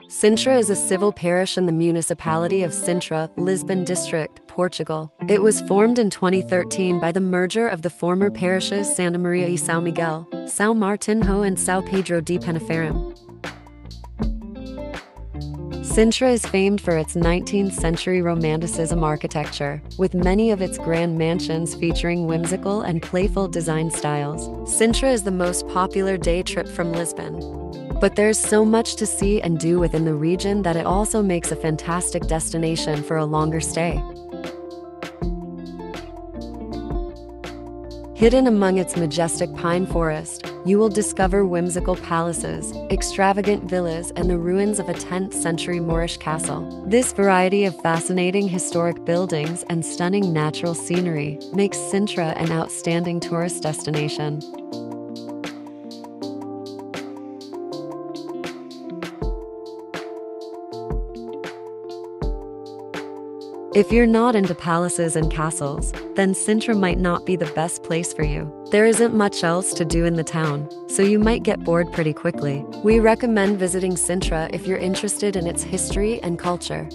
Sintra is a civil parish in the municipality of Sintra, Lisbon district, Portugal. It was formed in 2013 by the merger of the former parishes Santa Maria e São Miguel, São Martinho and São Pedro de Penafiel. Sintra is famed for its 19th century Romanticism architecture, with many of its grand mansions featuring whimsical and playful design styles. Sintra is the most popular day trip from Lisbon. But there's so much to see and do within the region that it also makes a fantastic destination for a longer stay. Hidden among its majestic pine forest, you will discover whimsical palaces, extravagant villas, and the ruins of a 10th century Moorish castle. This variety of fascinating historic buildings and stunning natural scenery makes Sintra an outstanding tourist destination. If you're not into palaces and castles, then Sintra might not be the best place for you. There isn't much else to do in the town, so you might get bored pretty quickly. We recommend visiting Sintra if you're interested in its history and culture.